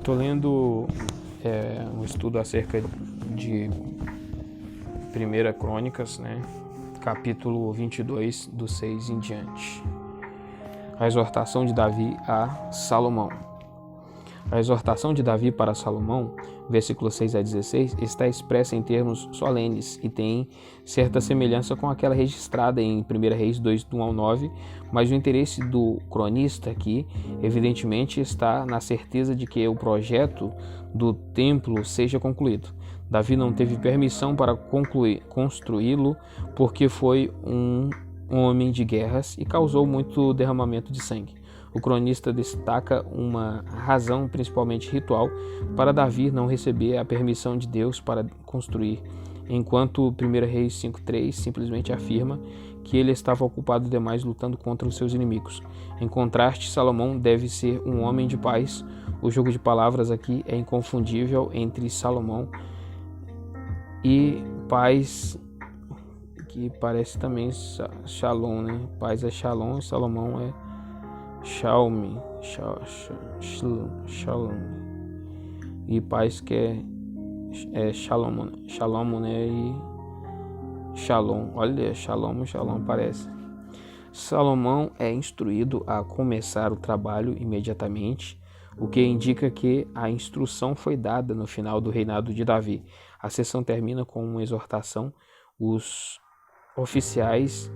Estou lendo um estudo acerca de 1 Crônicas, né? Capítulo 22, do 6 em diante. A exortação de Davi a Salomão. A exortação de Davi para Salomão, versículos 6 a 16, está expressa em termos solenes e tem certa semelhança com aquela registrada em 1 Reis 2, do 1 ao 9, mas o interesse do cronista aqui, evidentemente, está na certeza de que o projeto do templo seja concluído. Davi não teve permissão para construí-lo porque foi um homem de guerras e causou muito derramamento de sangue. O cronista destaca uma razão, principalmente ritual, para Davi não receber a permissão de Deus para construir, enquanto 1 Reis 5,3 simplesmente afirma que ele estava ocupado demais lutando contra os seus inimigos. Em contraste, Salomão deve ser um homem de paz. O jogo de palavras aqui é inconfundível entre Salomão e paz, que parece também Shalom, né? Paz é Shalom e Salomão é Shalom, e paz que é Shalom, né? E Shalom, olha, Shalom parece. Salomão é instruído a começar o trabalho imediatamente, o que indica que a instrução foi dada no final do reinado de Davi. A sessão termina com uma exortação os oficiais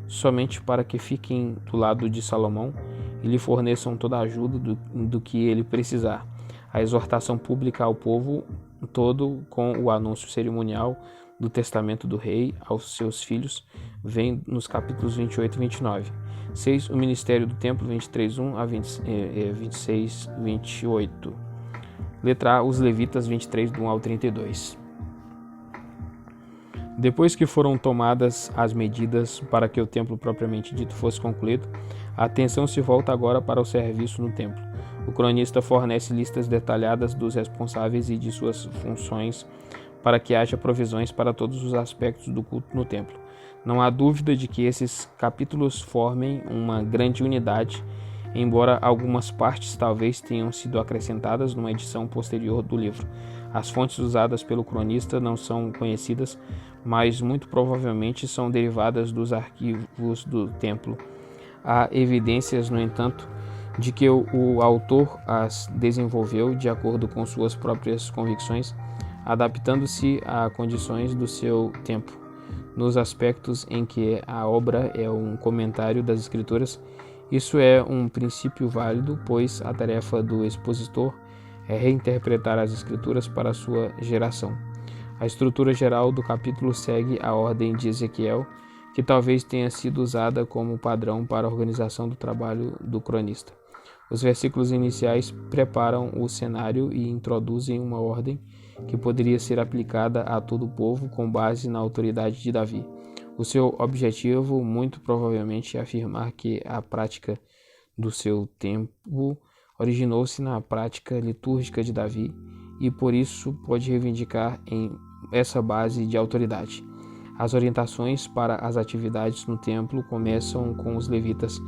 somente para que fiquem do lado de Salomão e lhe forneçam toda a ajuda do que ele precisar. A exortação pública ao povo todo, com o anúncio cerimonial do testamento do rei aos seus filhos, vem nos capítulos 28 e 29. 6. O ministério do templo, 23, 1 a 26, 28. Letra A. Os levitas, 23, do 1 ao 32. Depois que foram tomadas as medidas para que o templo propriamente dito fosse concluído, a atenção se volta agora para o serviço no templo. O cronista fornece listas detalhadas dos responsáveis e de suas funções para que haja provisões para todos os aspectos do culto no templo. Não há dúvida de que esses capítulos formem uma grande unidade, embora algumas partes talvez tenham sido acrescentadas numa edição posterior do livro. As fontes usadas pelo cronista não são conhecidas, mas muito provavelmente são derivadas dos arquivos do templo. Há evidências, no entanto, de que o autor as desenvolveu de acordo com suas próprias convicções, adaptando-se a condições do seu tempo. Nos aspectos em que a obra é um comentário das Escrituras, isso é um princípio válido, pois a tarefa do expositor é reinterpretar as Escrituras para a sua geração. A estrutura geral do capítulo segue a ordem de Ezequiel, que talvez tenha sido usada como padrão para a organização do trabalho do cronista. Os versículos iniciais preparam o cenário e introduzem uma ordem que poderia ser aplicada a todo o povo com base na autoridade de Davi. O seu objetivo, muito provavelmente, é afirmar que a prática do seu tempo originou-se na prática litúrgica de Davi e, por isso, pode reivindicar em essa base de autoridade. As orientações para as atividades no templo começam com os levitas.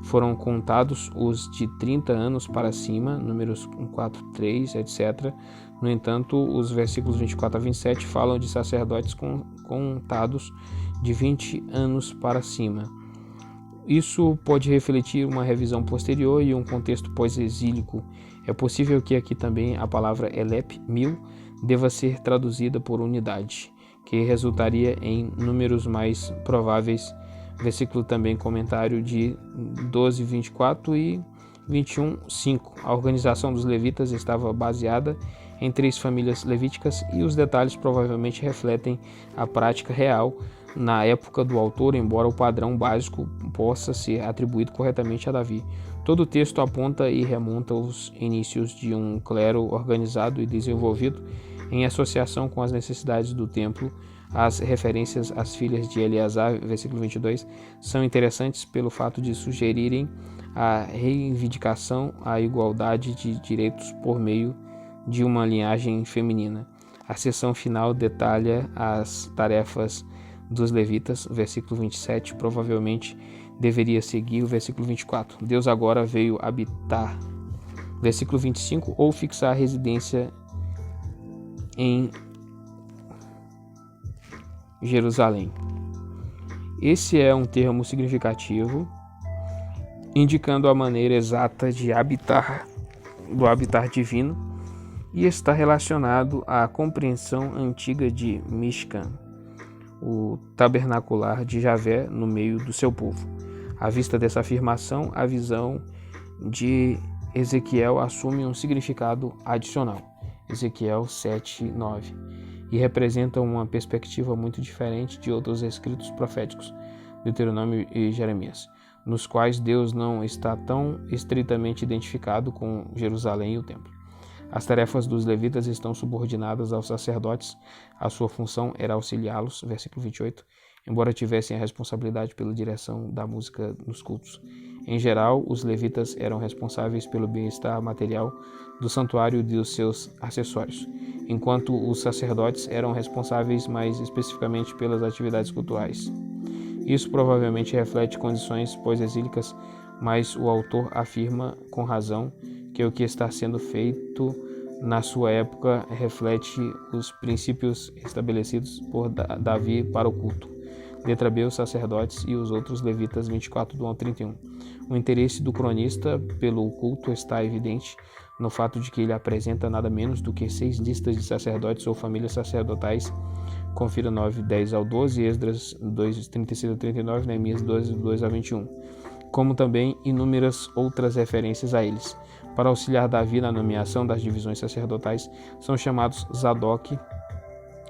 Foram contados os de 30 anos para cima, números 4, 3, etc. No entanto, os versículos 24 a 27 falam de sacerdotes contados de 20 anos para cima. Isso pode refletir uma revisão posterior e um contexto pós-exílico. É possível que aqui também a palavra elep, 1000, deva ser traduzida por unidade, que resultaria em números mais prováveis. Versículo também comentário de 12, 24 e 21, 5. A organização dos levitas estava baseada em 3 famílias levíticas e os detalhes provavelmente refletem a prática real na época do autor, embora o padrão básico possa ser atribuído corretamente a Davi. Todo o texto aponta e remonta aos inícios de um clero organizado e desenvolvido em associação com as necessidades do templo. As referências às filhas de Eleazar, versículo 22, são interessantes pelo fato de sugerirem a reivindicação à igualdade de direitos por meio de uma linhagem feminina. A seção final detalha as tarefas dos levitas, versículo 27, provavelmente deveria seguir o versículo 24. Deus agora veio habitar Versículo 25, ou fixar residência em Jerusalém. Esse é um termo significativo, indicando a maneira exata de habitar, do habitar divino, e está relacionado à compreensão antiga de Mishkan, o tabernacular de Javé no meio do seu povo. À vista dessa afirmação, a visão de Ezequiel assume um significado adicional, Ezequiel 7:9, e representa uma perspectiva muito diferente de outros escritos proféticos, Deuteronômio e Jeremias, nos quais Deus não está tão estritamente identificado com Jerusalém e o templo. As tarefas dos levitas estão subordinadas aos sacerdotes, a sua função era auxiliá-los, versículo 28, embora tivessem a responsabilidade pela direção da música nos cultos. Em geral, os levitas eram responsáveis pelo bem-estar material do santuário e dos seus acessórios, enquanto os sacerdotes eram responsáveis mais especificamente pelas atividades cultuais. Isso provavelmente reflete condições pós-exílicas, mas o autor afirma com razão que o que está sendo feito na sua época reflete os princípios estabelecidos por Davi para o culto. Letra B, os sacerdotes e os outros levitas, 24 do 1 ao 31. O interesse do cronista pelo culto está evidente no fato de que ele apresenta nada menos do que 6 listas de sacerdotes ou famílias sacerdotais. Confira 9, 10 ao 12, Esdras 2, 36 ao 39, Neemias 12, 2 a 21, como também inúmeras outras referências a eles. Para auxiliar Davi na nomeação das divisões sacerdotais, são chamados Zadok,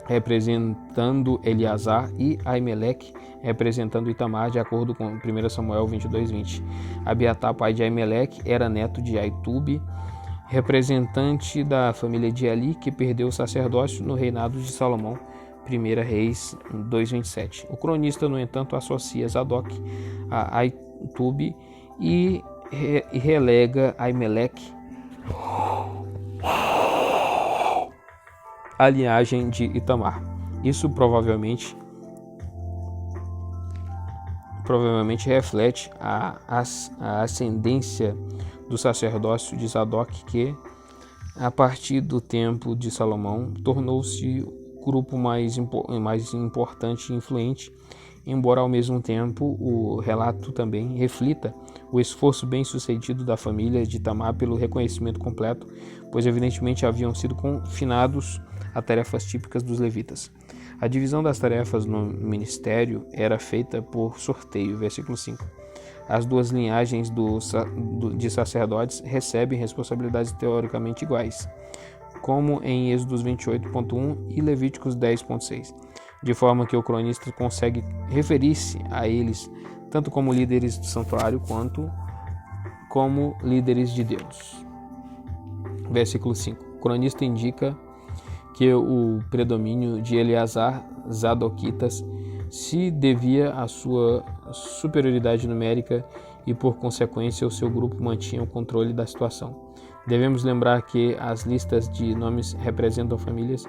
representando Eleazar, e Aimeleque, representando Itamar, de acordo com 1 Samuel 22:20. Abiatar, pai de Aimeleque, era neto de Aitube, representante da família de Eli, que perdeu o sacerdócio no reinado de Salomão, 1 Reis 2:27. O cronista, no entanto, associa Zadok a Aitube e relega Aimeleque à linhagem de Itamar. Isso provavelmente reflete a ascendência do sacerdócio de Zadok, que, a partir do tempo de Salomão, tornou-se o grupo mais importante e influente, embora ao mesmo tempo o relato também reflita o esforço bem-sucedido da família de Itamar pelo reconhecimento completo, pois evidentemente haviam sido confinados a tarefas típicas dos levitas. A divisão das tarefas no ministério era feita por sorteio, versículo 5. As duas linhagens de sacerdotes recebem responsabilidades teoricamente iguais, como em Êxodos 28.1 e Levíticos 10.6, de forma que o cronista consegue referir-se a eles tanto como líderes do santuário quanto como líderes de Deus. Versículo 5. O cronista indica que o predomínio de Eleazar Zadoquitas se devia à sua superioridade numérica e, por consequência, o seu grupo mantinha o controle da situação. Devemos lembrar que as listas de nomes representam famílias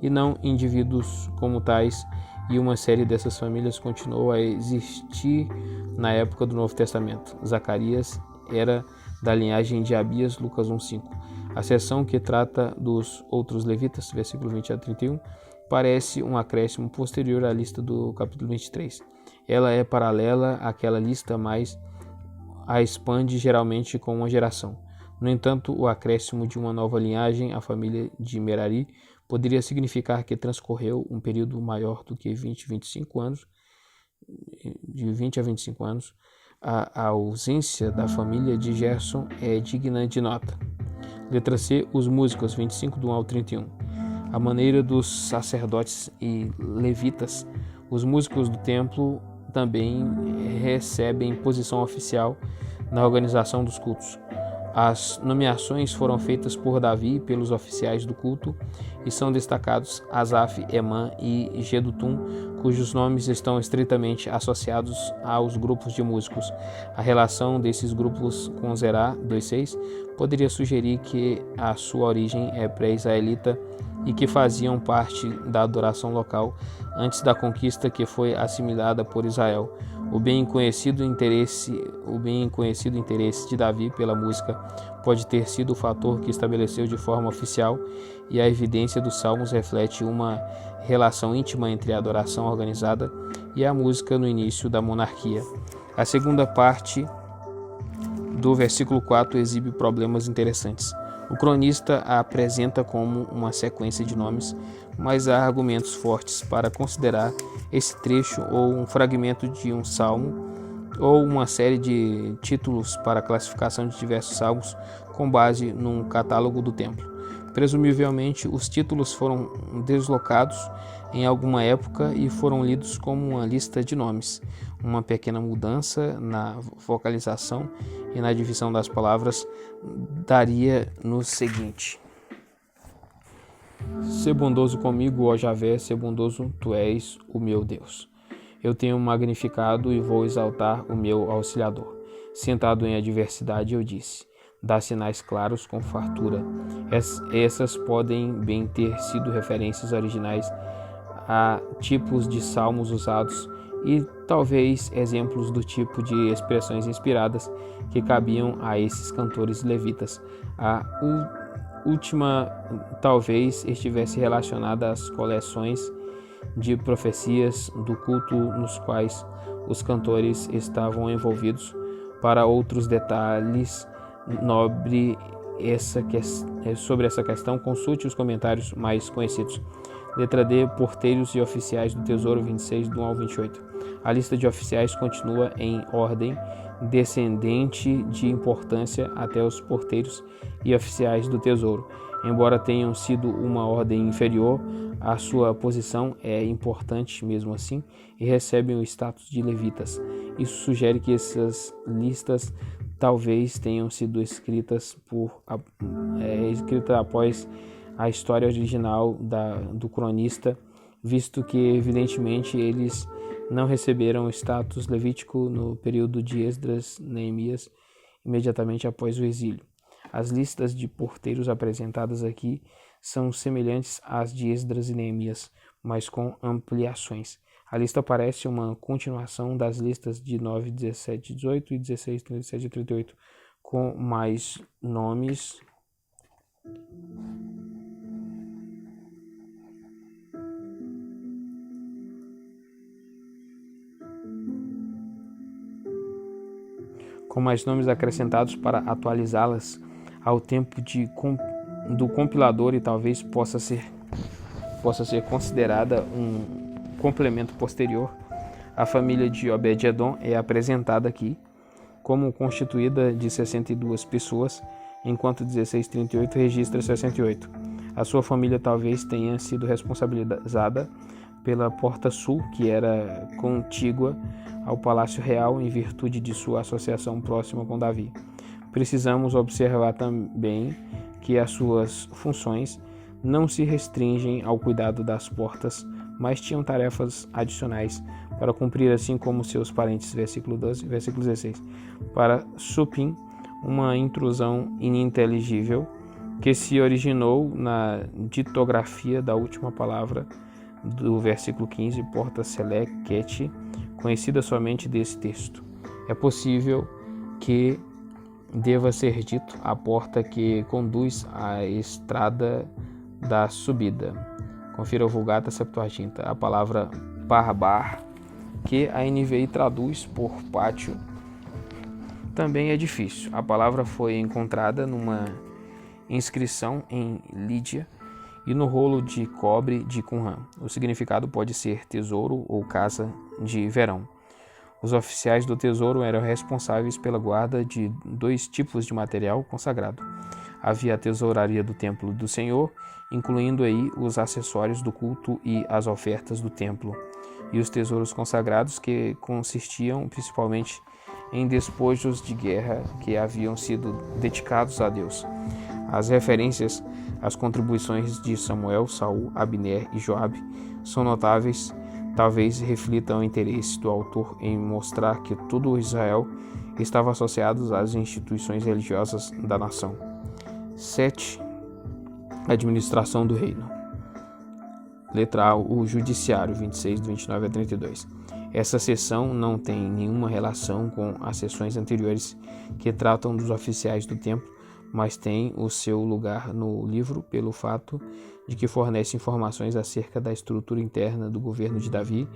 e não indivíduos como tais, e uma série dessas famílias continuou a existir na época do Novo Testamento. Zacarias era da linhagem de Abias, Lucas 1:5. A seção que trata dos outros levitas, versículo 20 a 31, parece um acréscimo posterior à lista do capítulo 23. Ela é paralela àquela lista, mas a expande geralmente com uma geração. No entanto, o acréscimo de uma nova linhagem, a família de Merari, poderia significar que transcorreu um período maior do que 20 a 25 anos. A ausência da família de Gerson é digna de nota. Letra C, os músicos, 25 do 1 ao 31. A maneira dos sacerdotes e levitas, os músicos do templo também recebem posição oficial na organização dos cultos. As nomeações foram feitas por Davi pelos oficiais do culto e são destacados Asaf, Emã e Jedutum, cujos nomes estão estritamente associados aos grupos de músicos. A relação desses grupos com Zerá 2:6 poderia sugerir que a sua origem é pré-israelita e que faziam parte da adoração local antes da conquista, que foi assimilada por Israel. O bem conhecido interesse de Davi pela música pode ter sido o fator que estabeleceu de forma oficial, e a evidência dos salmos reflete uma relação íntima entre a adoração organizada e a música no início da monarquia. A segunda parte do versículo 4 exibe problemas interessantes. O cronista a apresenta como uma sequência de nomes, mas há argumentos fortes para considerar esse trecho ou um fragmento de um salmo ou uma série de títulos para a classificação de diversos salmos com base num catálogo do templo. Presumivelmente, os títulos foram deslocados em alguma época e foram lidos como uma lista de nomes. Uma pequena mudança na vocalização e na divisão das palavras daria no seguinte: Sê bondoso comigo, ó Javé, sê bondoso, tu és o meu Deus. Eu tenho magnificado e vou exaltar o meu auxiliador. Sentado em adversidade, eu disse: dá sinais claros com fartura. Essas podem bem ter sido referências originais a tipos de salmos usados e talvez exemplos do tipo de expressões inspiradas que cabiam a esses cantores levitas. A última talvez estivesse relacionada às coleções de profecias do culto nos quais os cantores estavam envolvidos. Para outros detalhes sobre essa questão, consulte os comentários mais conhecidos. Letra D, porteiros e oficiais do Tesouro, 26, do 1 ao 28. A lista de oficiais continua em ordem descendente de importância até os porteiros e oficiais do Tesouro. Embora tenham sido uma ordem inferior, a sua posição é importante mesmo assim e recebem o status de levitas. Isso sugere que essas listas talvez tenham sido escritas após a história original do cronista, visto que evidentemente eles não receberam o status levítico no período de Esdras, Neemias, imediatamente após o exílio. As listas de porteiros apresentadas aqui são semelhantes às de Esdras e Neemias, mas com ampliações. A lista parece uma continuação das listas de 9, 17, 18 e 16, 37 e 38, com mais nomes acrescentados para atualizá-las ao tempo do compilador e talvez possa ser considerada um complemento posterior. A família de Obed-Edom é apresentada aqui como constituída de 62 pessoas, enquanto 1638 registra 68. A sua família talvez tenha sido responsabilizada pela Porta Sul, que era contígua ao Palácio Real em virtude de sua associação próxima com Davi. Precisamos observar também que as suas funções não se restringem ao cuidado das portas, mas tinham tarefas adicionais para cumprir, assim como seus parentes, versículo 12 e versículo 16. Para Supim, uma intrusão ininteligível que se originou na ditografia da última palavra do versículo 15, porta Seleket, conhecida somente desse texto. É possível que deva ser dito a porta que conduz à estrada da subida. Confira o Vulgata Septuaginta. A palavra barbar, que a NVI traduz por pátio, também é difícil. A palavra foi encontrada numa inscrição em Lídia e no rolo de cobre de Qumran. O significado pode ser tesouro ou casa de verão. Os oficiais do tesouro eram responsáveis pela guarda de dois tipos de material consagrado. Havia a tesouraria do templo do Senhor, incluindo aí os acessórios do culto e as ofertas do templo, e os tesouros consagrados, que consistiam principalmente em despojos de guerra que haviam sido dedicados a Deus. As referências às contribuições de Samuel, Saul, Abner e Joabe são notáveis. Talvez reflitam o interesse do autor em mostrar que todo o Israel estava associado às instituições religiosas da nação. 7. Administração do reino. Letra A, o judiciário, 26, 29 a 32. Essa seção não tem nenhuma relação com as seções anteriores que tratam dos oficiais do templo, mas tem o seu lugar no livro pelo fato de que fornece informações acerca da estrutura interna do governo de Davi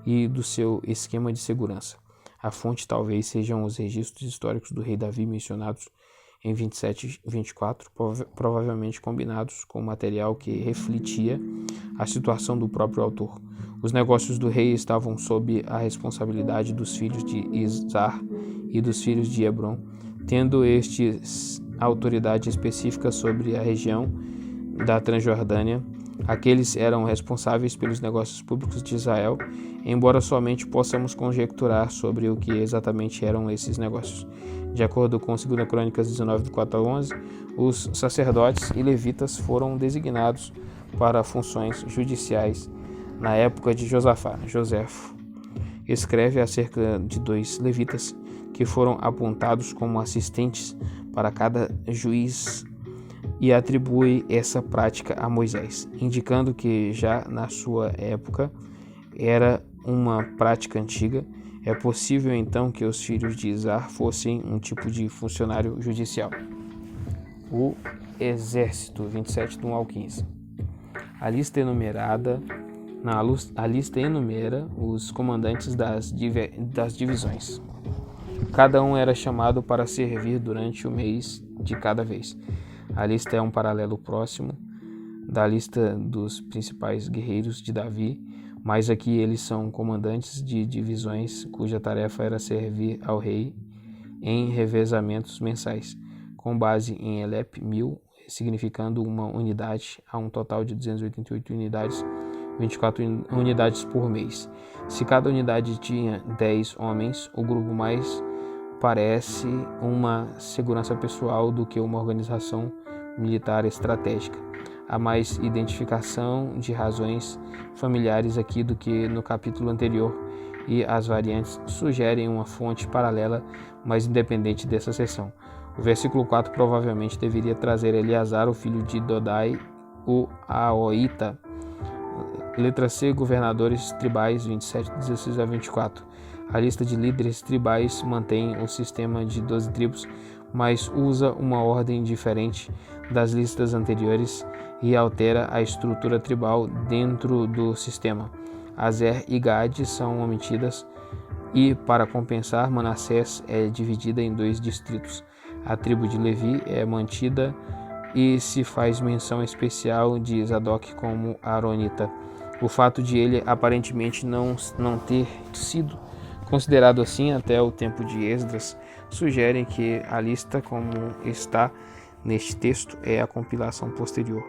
e do seu esquema de segurança. A fonte talvez sejam os registros históricos do rei Davi mencionados em 27 e 24, provavelmente combinados com material que refletia a situação do próprio autor. Os negócios do rei estavam sob a responsabilidade dos filhos de Izar e dos filhos de Hebron, tendo estes autoridade específica sobre a região da Transjordânia. Aqueles eram responsáveis pelos negócios públicos de Israel, embora somente possamos conjecturar sobre o que exatamente eram esses negócios. De acordo com 2 Crônicas 19, 4 a 11, os sacerdotes e levitas foram designados para funções judiciais na época de Josafá. Joséfo escreve acerca de 2 levitas que foram apontados como assistentes para cada juiz e atribui essa prática a Moisés, indicando que já na sua época era uma prática antiga. É possível então que os filhos de Izar fossem um tipo de funcionário judicial. O exército, 27 do 1 ao 15. A lista enumera os comandantes das divisões. Cada um era chamado para servir durante o mês de cada vez. A lista é um paralelo próximo da lista dos principais guerreiros de Davi, mas aqui eles são comandantes de divisões cuja tarefa era servir ao rei em revezamentos mensais, com base em Elep 1000, significando uma unidade, a um total de 288 unidades, 24 unidades por mês. Se cada unidade tinha 10 homens, o grupo mais parece uma segurança pessoal do que uma organização militar estratégica. Há mais identificação de razões familiares aqui do que no capítulo anterior, e as variantes sugerem uma fonte paralela, mas independente dessa seção. O versículo 4 provavelmente deveria trazer Eleazar, o filho de Dodai, o Aoita. Letra C, governadores tribais, 27, 16 a 24. A lista de líderes tribais mantém o sistema de 12 tribos, mas usa uma ordem diferente das listas anteriores e altera a estrutura tribal dentro do sistema. Azer e Gad são omitidas e, para compensar, Manassés é dividida em 2 distritos. A tribo de Levi é mantida e se faz menção especial de Zadok como aronita. O fato de ele aparentemente não ter sido considerado assim até o tempo de Esdras sugere que a lista como está neste texto é a compilação posterior.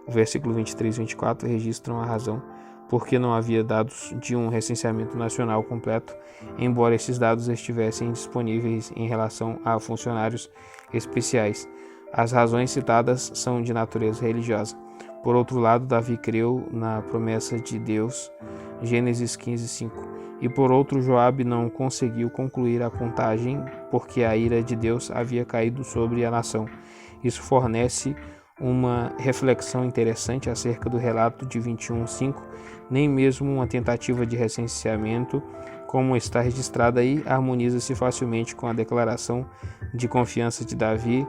O versículo 23 e 24 registram a razão porque não havia dados de um recenseamento nacional completo, embora esses dados estivessem disponíveis em relação a funcionários especiais. As razões citadas são de natureza religiosa. Por outro lado, Davi creu na promessa de Deus, Gênesis 15, 5. E por outro, Joabe não conseguiu concluir a contagem porque a ira de Deus havia caído sobre a nação. Isso fornece uma reflexão interessante acerca do relato de 21:5. Nem mesmo uma tentativa de recenseamento, como está registrada aí, harmoniza-se facilmente com a declaração de confiança de Davi.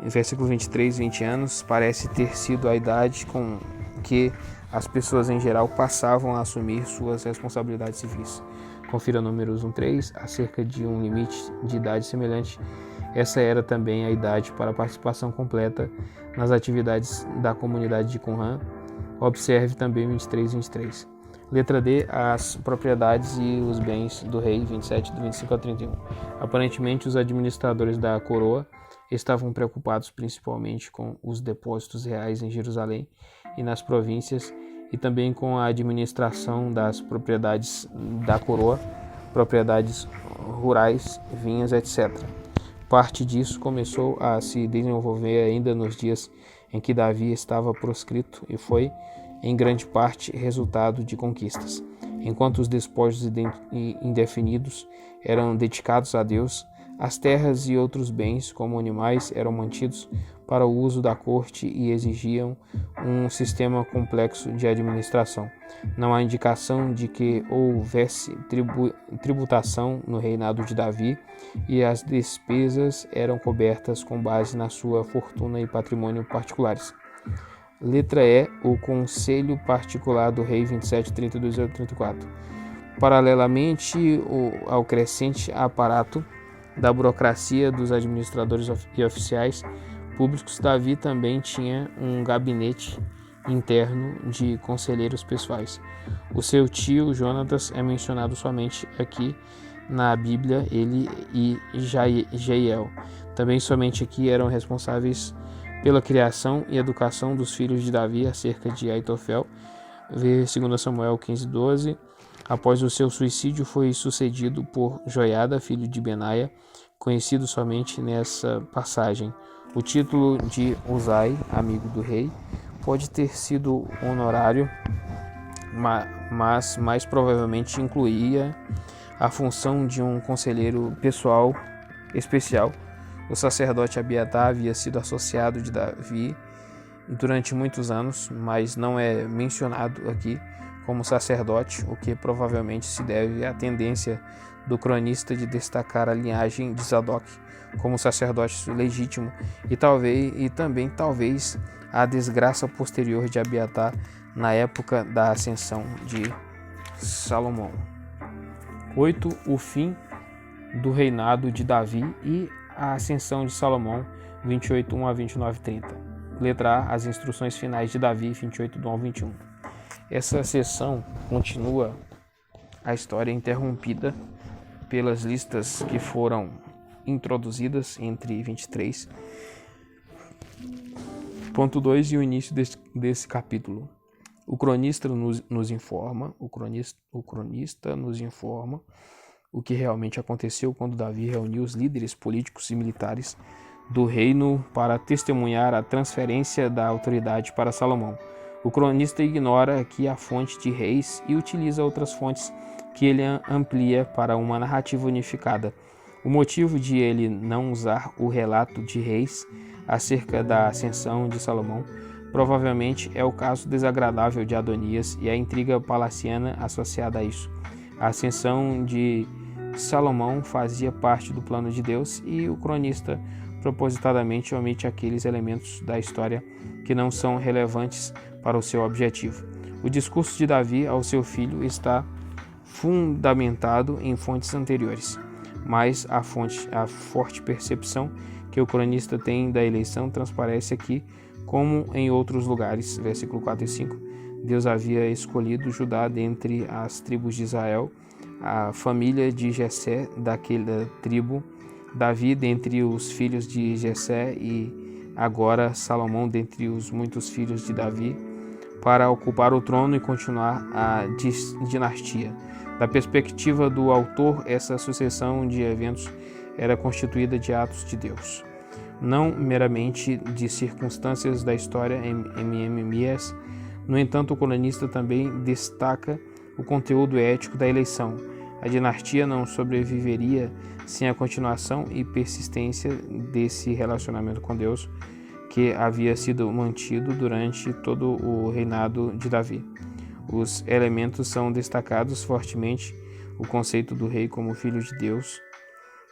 Versículo 23, 20 anos, parece ter sido a idade com que as pessoas em geral passavam a assumir suas responsabilidades civis. Confira Números 1:3, acerca de um limite de idade semelhante. Essa era também a idade para a participação completa nas atividades da comunidade de Qumran. Observe também 23 e 23. Letra D, as propriedades e os bens do rei, 27, do 25 a 31. Aparentemente, os administradores da coroa estavam preocupados principalmente com os depósitos reais em Jerusalém e nas províncias, e também com a administração das propriedades da coroa, propriedades rurais, vinhas, etc. Parte disso começou a se desenvolver ainda nos dias em que Davi estava proscrito e foi, em grande parte, resultado de conquistas. Enquanto os despojos indefinidos eram dedicados a Deus, As terras e outros bens, como animais, eram mantidos para o uso da corte e exigiam um sistema complexo de administração. Não há indicação de que houvesse tributação no reinado de Davi, e as despesas eram cobertas com base na sua fortuna e patrimônio particulares. Letra E. O Conselho Particular do Rei 27, 32 a 34. Paralelamente ao crescente aparato da burocracia dos administradores e oficiais públicos, Davi também tinha um gabinete interno de conselheiros pessoais. O seu tio Jonatas é mencionado somente aqui na Bíblia, ele e Jeiel. Também somente aqui eram responsáveis pela criação e educação dos filhos de Davi acerca de Aitofel. Vê 2 Samuel 15:12. Após o seu suicídio, foi sucedido por Joiada, filho de Benaia, conhecido somente nessa passagem. O título de Uzai, amigo do rei, pode ter sido honorário, mas mais provavelmente incluía a função de um conselheiro pessoal especial. O sacerdote Abiatar havia sido associado de Davi durante muitos anos, mas não é mencionado aqui como sacerdote, o que provavelmente se deve à tendência do cronista de destacar a linhagem de Zadok como sacerdote legítimo e também talvez a desgraça posterior de Abiatar na época da ascensão de Salomão. 8. O fim do reinado de Davi e a ascensão de Salomão, 28, 1 a 29, 30. Letra A. As instruções finais de Davi, 28, 1 ao 21. Essa seção continua a história interrompida pelas listas que foram introduzidas entre 23.2 e o início desse capítulo. O cronista nos informa o que realmente aconteceu quando Davi reuniu os líderes políticos e militares do reino para testemunhar a transferência da autoridade para Salomão. O cronista ignora aqui a fonte de Reis e utiliza outras fontes que ele amplia para uma narrativa unificada. O motivo de ele não usar o relato de Reis acerca da ascensão de Salomão provavelmente é o caso desagradável de Adonias e a intriga palaciana associada a isso. A ascensão de Salomão fazia parte do plano de Deus e o cronista propositadamente omite aqueles elementos da história que não são relevantes para o seu objetivo. O discurso de Davi ao seu filho está fundamentado em fontes anteriores, mas a forte percepção que o cronista tem da eleição transparece aqui como em outros lugares. Versículo 4 e 5. Deus havia escolhido Judá dentre as tribos de Israel, a família de Jessé daquela tribo, Davi dentre os filhos de Jessé e agora Salomão dentre os muitos filhos de Davi, para ocupar o trono e continuar a dinastia. Da perspectiva do autor, essa sucessão de eventos era constituída de atos de Deus, não meramente de circunstâncias da história MMS. No entanto, o cronista também destaca o conteúdo ético da eleição. A dinastia não sobreviveria sem a continuação e persistência desse relacionamento com Deus, que havia sido mantido durante todo o reinado de Davi. Os elementos são destacados fortemente: o conceito do rei como filho de Deus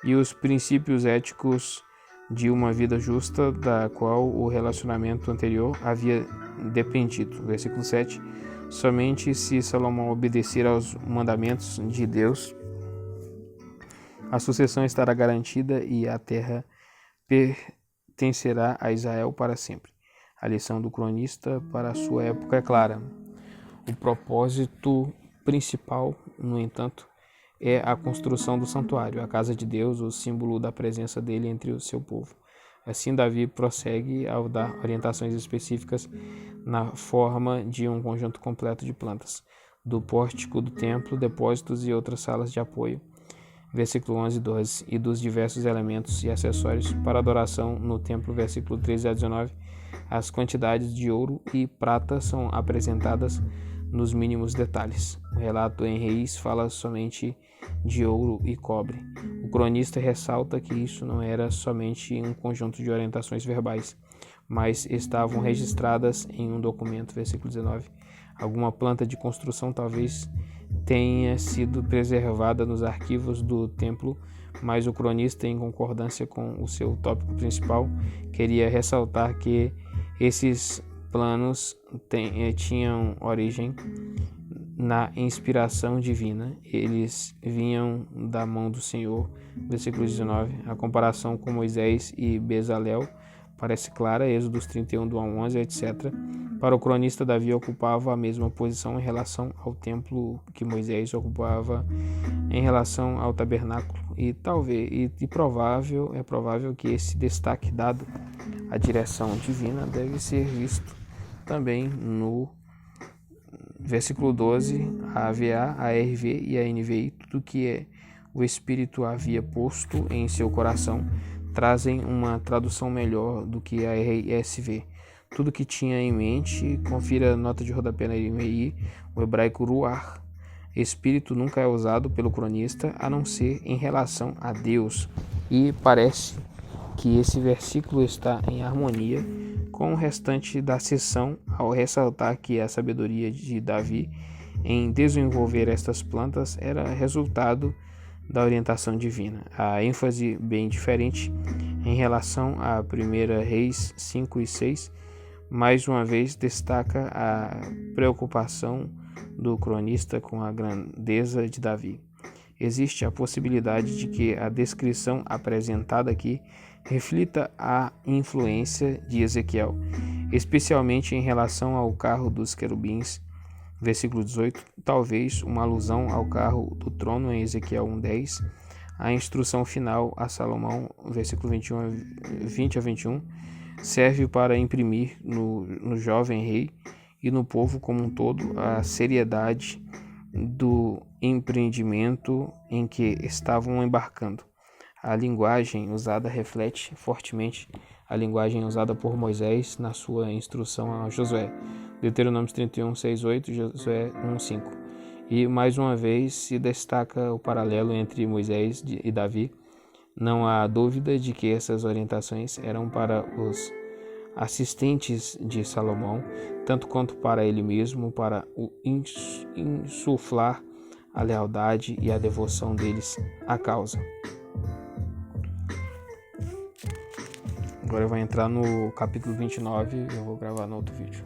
e os princípios éticos de uma vida justa, da qual o relacionamento anterior havia dependido. Versículo 7. Somente se Salomão obedecer aos mandamentos de Deus, a sucessão estará garantida e a terra pertencerá a Israel para sempre. A lição do cronista para a sua época é clara. O propósito principal, no entanto, é a construção do santuário, a casa de Deus, o símbolo da presença dele entre o seu povo. Assim, Davi prossegue ao dar orientações específicas na forma de um conjunto completo de plantas, do pórtico do templo, depósitos e outras salas de apoio. Versículo 11 e 12, e dos diversos elementos e acessórios para adoração no templo. Versículo 13 a 19, as quantidades de ouro e prata são apresentadas nos mínimos detalhes. O relato em Reis fala somente de ouro e cobre. O cronista ressalta que isso não era somente um conjunto de orientações verbais, mas estavam registradas em um documento, versículo 19. Alguma planta de construção talvez tenha sido preservada nos arquivos do templo, mas o cronista, em concordância com o seu tópico principal, queria ressaltar que esses planos tinham origem na inspiração divina. Eles vinham da mão do Senhor. Versículo 19. A comparação com Moisés e Bezalel parece clara, Êxodos 31, do 11, etc. Para o cronista, Davi ocupava a mesma posição em relação ao templo que Moisés ocupava em relação ao tabernáculo. É provável que esse destaque dado à direção divina deve ser visto também no versículo 12, a AVA, a RV e a NVI, tudo que o Espírito havia posto em seu coração, trazem uma tradução melhor do que a RSV. Tudo que tinha em mente, confira a nota de rodapé na NVI, o hebraico ruach. Espírito nunca é usado pelo cronista, a não ser em relação a Deus. E parece que esse versículo está em harmonia com o restante da seção, ao ressaltar que a sabedoria de Davi em desenvolver estas plantas era resultado da orientação divina. A ênfase bem diferente em relação a 1 Reis 5 e 6, mais uma vez destaca a preocupação do cronista com a grandeza de Davi. Existe a possibilidade de que a descrição apresentada aqui reflita a influência de Ezequiel, especialmente em relação ao carro dos querubins, versículo 18, talvez uma alusão ao carro do trono em Ezequiel 1:10, a instrução final a Salomão, versículo 20 a 21, serve para imprimir no jovem rei e no povo como um todo a seriedade do empreendimento em que estavam embarcando. A linguagem usada reflete fortemente a linguagem usada por Moisés na sua instrução a Josué. Deuteronômio 31, 6, 8, Josué 1, 5. E mais uma vez se destaca o paralelo entre Moisés e Davi. Não há dúvida de que essas orientações eram para os assistentes de Salomão, tanto quanto para ele mesmo, para insuflar a lealdade e a devoção deles à causa. Agora eu vou entrar no capítulo 29 e eu vou gravar no outro vídeo.